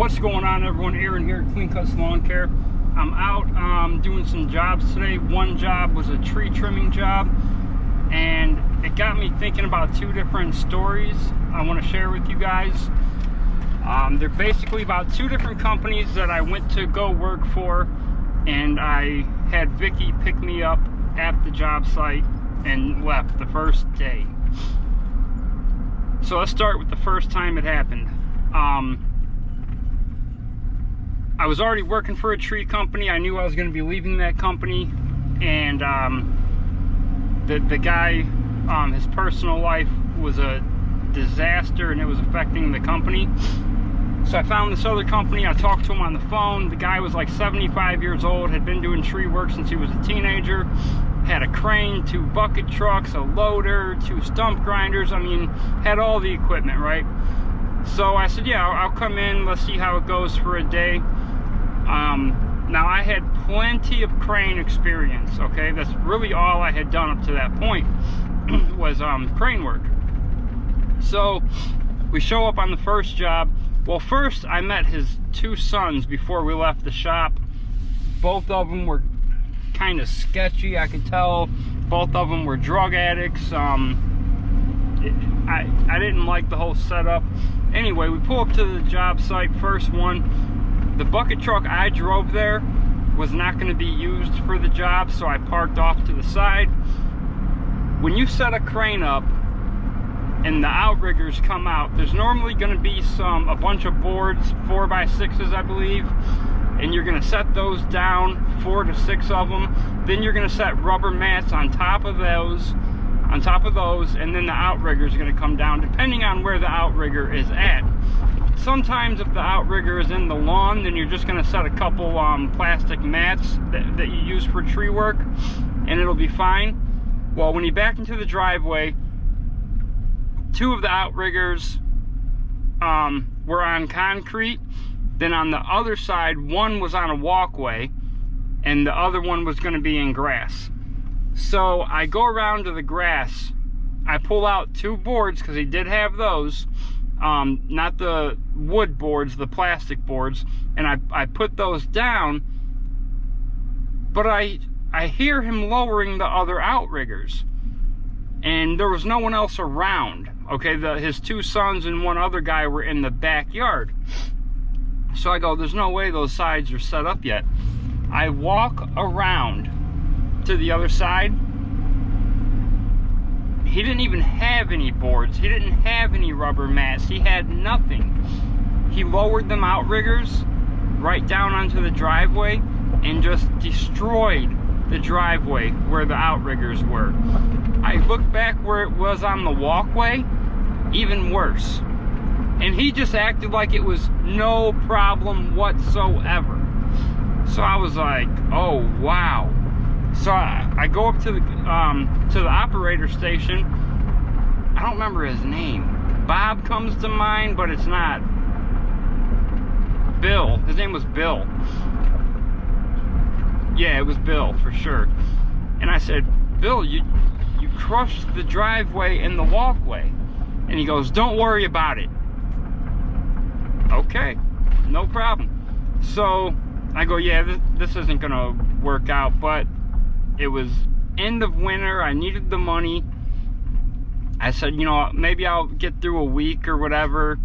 What's going on, everyone? Aaron here at Clean Cuts Lawn Care. I'm out doing some jobs today. One job was a tree trimming job, and it got me thinking about two different stories I want to share with you guys. They're basically about two different companies that I went to go work for, and I had Vicky pick me up at the job site and left the first day. So let's start with the first time it happened. I was already working for a tree company. I knew I was going to be leaving that company, and the guy, his personal life was a disaster, and it was affecting the company. So I found this other company. I talked to him on the phone. The guy was like 75 years old, had been doing tree work since he was a teenager, had a crane, 2 bucket trucks, a loader, 2 stump grinders. I mean, had all the equipment, right? So I said, yeah, I'll come in, let's see how it goes for a day. Now I had plenty of crane experience, okay? That's really all I had done up to that point was crane work. So we show up on the first job. Well, first I met his 2 sons before we left the shop. Both of them were kind of sketchy. I could tell both of them were drug addicts. I didn't like the whole setup. Anyway, we pull up to the job site, first one. The bucket truck I drove there was not going to be used for the job, so I parked off to the side. When you set a crane up and the outriggers come out, there's normally going to be a bunch of boards, 4x6s I believe, and you're going to set those down, 4 to 6 of them. Then you're going to set rubber mats on top of those, and then the outrigger is going to come down depending on where the outrigger is at. Sometimes if the outrigger is in the lawn, then you're just going to set a couple plastic mats that you use for tree work, and it'll be fine. Well, when you back into the driveway, 2 of the outriggers were on concrete. Then on the other side, one was on a walkway, and the other one was going to be in grass. So I go around to the grass. I pull out 2 boards, because he did have those. Not the wood boards, the plastic boards, and I put those down, but I hear him lowering the other outriggers, and there was no one else around. Okay, his 2 sons and one other guy were in the backyard. So I go, there's no way those sides are set up yet. I walk around to the other side. He didn't even have any boards. He didn't have any rubber mats. He had nothing. He lowered them outriggers right down onto the driveway and just destroyed the driveway where the outriggers were. I looked back where it was on the walkway, even worse. And he just acted like it was no problem whatsoever. So I was like, oh wow. So I go up to the operator station. I don't remember his name. Bob comes to mind, but it's not. Bill. His name was Bill. Yeah, it was Bill for sure. And I said, Bill, you crushed the driveway and the walkway. And he goes, don't worry about it. Okay, no problem. So I go, yeah, this isn't gonna work out, but it was end of winter. I needed the money. I said, you know, maybe I'll get through a week or whatever.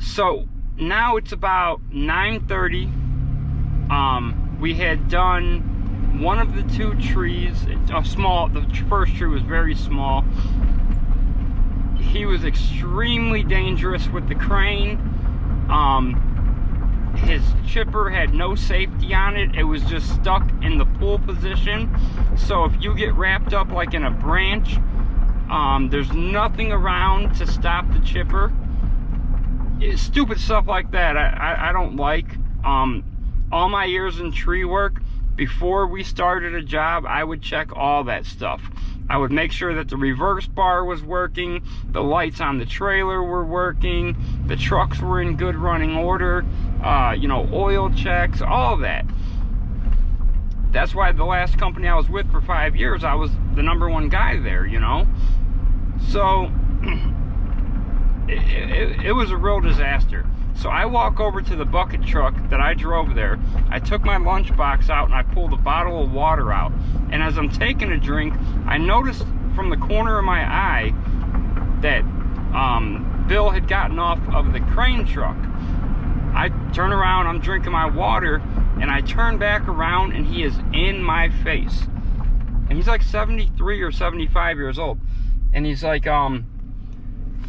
So now it's about 9:30. We had done one of the 2 trees, the first tree was very small. He was extremely dangerous with the crane. His chipper had no safety on it. It was just stuck in the pull position. So if you get wrapped up like in a branch, there's nothing around to stop the chipper. Stupid stuff like that I don't like. All my years in tree work, before we started a job, I would check all that stuff. I would make sure that the reverse bar was working, the lights on the trailer were working, the trucks were in good running order, you know, oil checks, all that. That's why the last company I was with for 5 years, I was the #1 guy there, you know. So it was a real disaster. So I walk over to the bucket truck that I drove there. I took my lunchbox out and I pulled a bottle of water out. And as I'm taking a drink, I noticed from the corner of my eye that Bill had gotten off of the crane truck. I turn around, I'm drinking my water, and I turn back around and he is in my face. And he's like 73 or 75 years old. And he's like,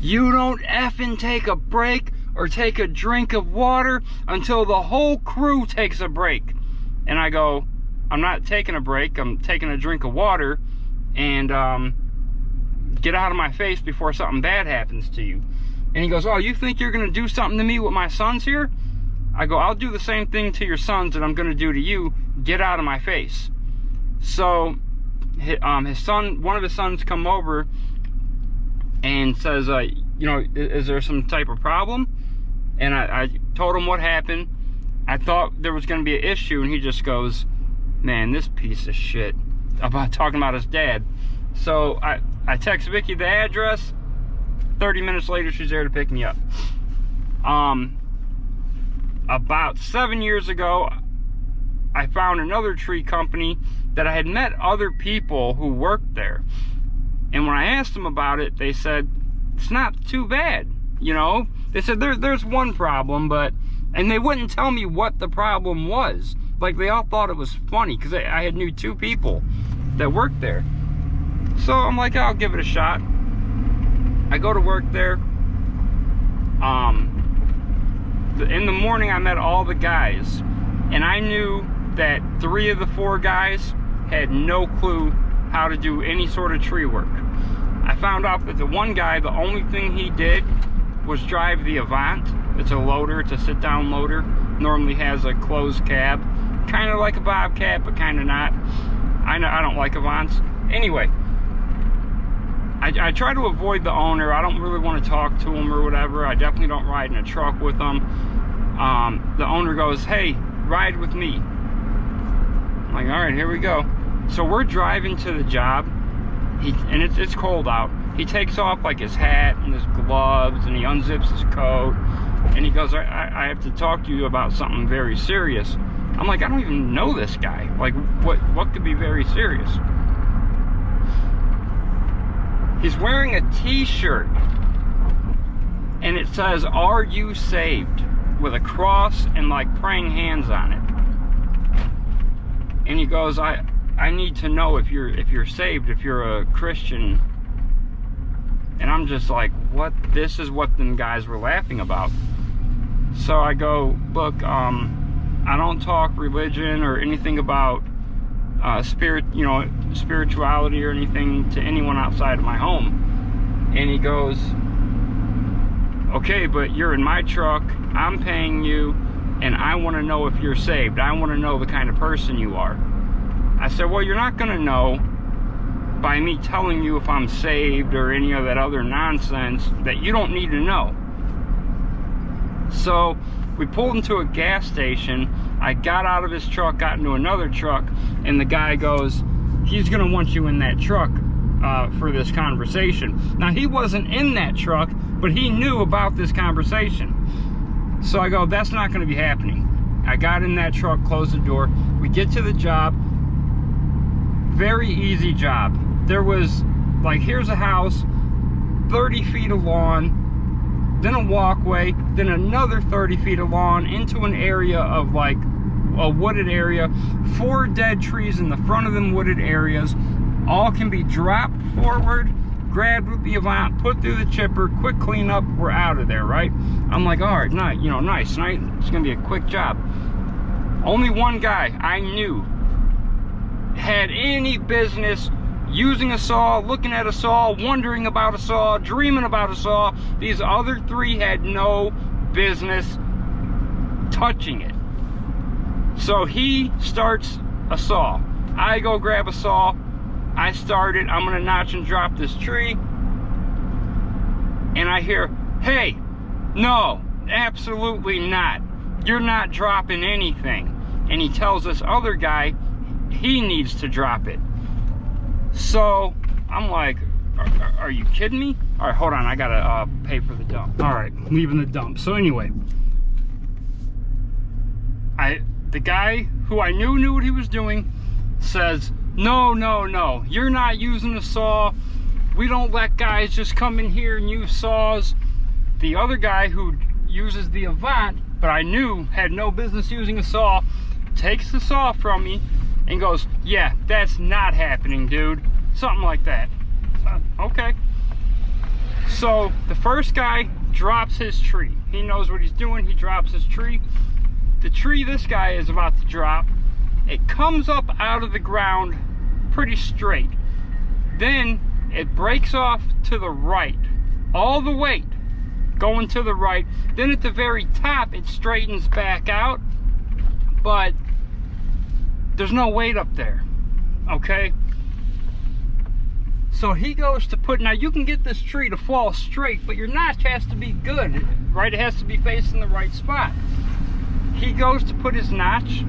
you don't effing take a break or take a drink of water until the whole crew takes a break. And I go, I'm not taking a break, I'm taking a drink of water, and get out of my face before something bad happens to you. And he goes, oh, you think you're gonna do something to me with my sons here? I go, I'll do the same thing to your sons that I'm gonna do to you. Get out of my face. So his son, one of his sons come over and says, you know, is there some type of problem? And I told him what happened. I thought there was gonna be an issue, and he just goes, man, this piece of shit, about talking about his dad. So I text Vicky the address. 30 minutes later, she's there to pick me up. About 7 years ago, I found another tree company that I had met other people who worked there. And when I asked them about it, they said, it's not too bad. You know, they said there's one problem, and they wouldn't tell me what the problem was. Like, they all thought it was funny because I had knew 2 people that worked there. So I'm like, I'll give it a shot. I go to work there. In the morning, I met all the guys, and I knew that 3 of the 4 guys had no clue how to do any sort of tree work. I found out that the one guy, the only thing he did was drive the Avant. It's a loader, it's a sit-down loader. Normally has a closed cab, kind of like a Bobcat, but kind of not. I don't like Avants. Anyway, I try to avoid the owner. I don't really want to talk to him or whatever. I definitely don't ride in a truck with him. The owner goes, hey, ride with me. I'm like, all right, here we go. So we're driving to the job, and it's cold out. He takes off like his hat and his gloves, and he unzips his coat, and he goes, I have to talk to you about something very serious. I'm like, I don't even know this guy. Like, what could be very serious? He's wearing a t-shirt, and it says, are you saved? With a cross and like praying hands on it. And he goes, I need to know if you're saved, if you're a Christian. And I'm just like, what? This is what them guys were laughing about. So I go, look, I don't talk religion or anything about spirituality or anything to anyone outside of my home. And he goes, okay, but you're in my truck, I'm paying you, and I want to know if you're saved. I want to know the kind of person you are. I said, well, you're not going to know by me telling you if I'm saved or any of that other nonsense that you don't need to know. So we pulled into a gas station. I got out of his truck, got into another truck, and the guy goes, he's going to want you in that truck for this conversation. Now, he wasn't in that truck, but he knew about this conversation. So I go, that's not going to be happening. I got in that truck, closed the door. We get to the job. Very easy job. There was, like, here's a house, 30 feet of lawn, then a walkway, then another 30 feet of lawn into an area of, like, a wooded area. 4 dead trees in the front of them wooded areas. All can be dropped forward, grabbed with the Avant, put through the chipper, quick cleanup, we're out of there, right? I'm like, all right, nice, nice. It's gonna be a quick job. Only one guy I knew had any business using a saw, looking at a saw, wondering about a saw, dreaming about a saw. These other 3 had no business touching it. So he starts a saw. I go grab a saw. I start it. I'm gonna notch and drop this tree. And I hear, hey, no, absolutely not. You're not dropping anything. And he tells this other guy he needs to drop it. So I'm like, are you kidding me? All right, hold on. I gotta pay for the dump. All right, leaving the dump. So anyway, the guy who I knew what he was doing says, no, you're not using a saw. We don't let guys just come in here and use saws. The other guy who uses the Avant, but I knew had no business using a saw, takes the saw from me and goes, yeah, that's not happening, dude. Something like that. Okay. So the first guy drops his tree. He knows what he's doing. He drops his tree. The tree this guy is about to drop, it comes up out of the ground pretty straight. Then it breaks off to the right. All the weight going to the right. Then at the very top, it straightens back out. But there's no weight up there. Okay? So he goes to put, now you can get this tree to fall straight, but your notch has to be good, right? It has to be facing the right spot. He goes to put his notch,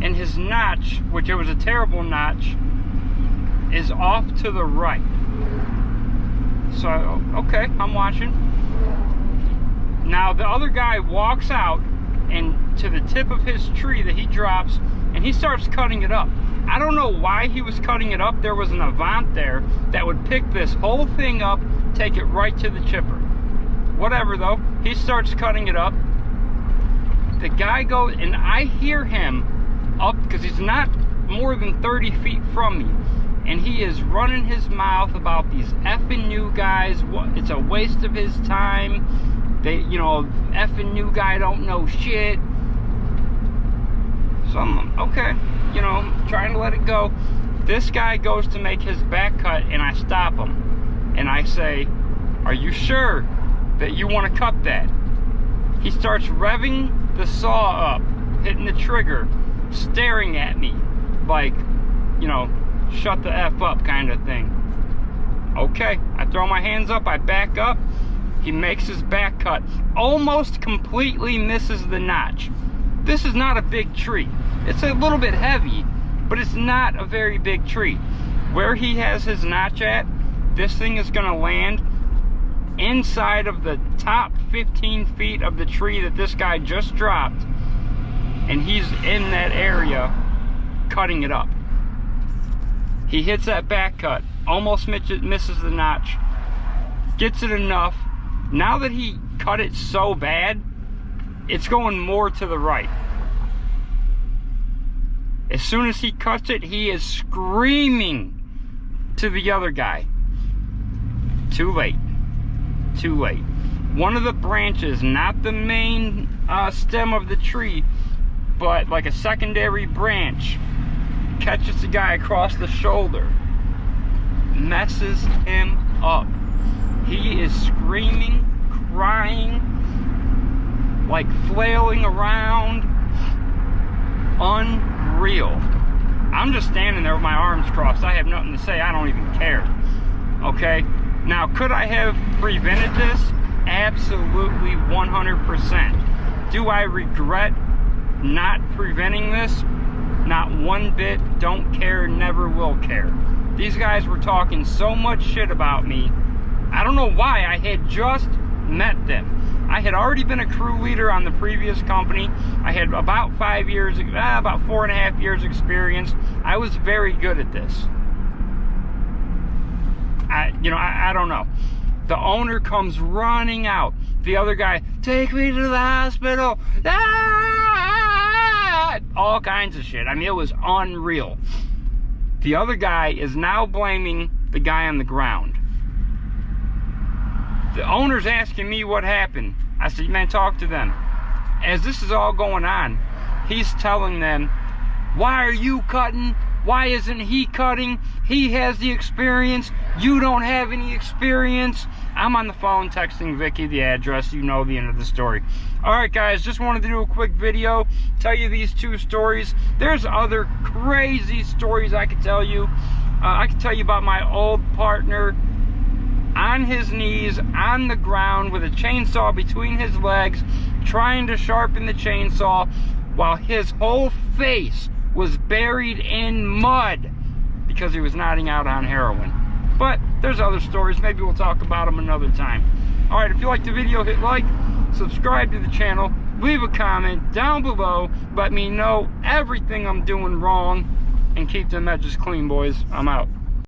and his notch, which it was a terrible notch, is off to the right. So, okay, I'm watching. Now the other guy walks out and to the tip of his tree that he drops, and he starts cutting it up. I don't know why he was cutting it up. There was an Avant there that would pick this whole thing up, take it right to the chipper. Whatever though, he starts cutting it up. The guy goes, and I hear him up, because he's not more than 30 feet from me, and he is running his mouth about these effing new guys. It's a waste of his time. They, you know, effing new guy don't know shit. So I'm, okay, you know, trying to let it go. This guy goes to make his back cut, and I stop him. And I say, are you sure that you want to cut that? He starts revving the saw up, hitting the trigger, staring at me like, you know, shut the F up kind of thing. Okay, I throw my hands up, I back up. He makes his back cut, almost completely misses the notch. This is not a big tree. It's a little bit heavy, but it's not a very big tree. Where he has his notch at, this thing is gonna land inside of the top 15 feet of the tree that this guy just dropped, and he's in that area cutting it up. He hits that back cut, almost misses the notch, gets it enough. Now that he cut it so bad, it's going more to the right. As soon as he cuts it, he is screaming to the other guy. Too late. Too late. One of the branches, not the main stem of the tree, but like a secondary branch, catches the guy across the shoulder, messes him up. He is screaming, crying, like flailing around. Unreal. I'm just standing there with my arms crossed. I have nothing to say. I don't even care. Okay? Now, could I have prevented this? Absolutely 100%. Do I regret not preventing this? Not one bit. Don't care, never will care. These guys were talking so much shit about me. I don't know why. I had just met them. I had already been a crew leader on the previous company. I had about 5 years, about 4.5 years experience. I was very good at this. I don't know. The owner comes running out. The other guy, take me to the hospital. Ah! All kinds of shit. I mean, it was unreal. The other guy is now blaming the guy on the ground. The owner's asking me what happened. I said, man, talk to them. As this is all going on, he's telling them, why are you cutting? Why isn't he cutting? He has the experience. You don't have any experience. I'm on the phone texting Vicky the address. You know the end of the story. All right, guys, just wanted to do a quick video, tell you these two stories. There's other crazy stories I could tell you. I could tell you about my old partner on his knees, on the ground, with a chainsaw between his legs, trying to sharpen the chainsaw while his whole face was buried in mud because he was nodding out on heroin. But there's other stories. Maybe we'll talk about them another time. All right, if you liked the video, hit like, subscribe to the channel, leave a comment down below. Let me know everything I'm doing wrong, and keep them edges clean, boys. I'm out.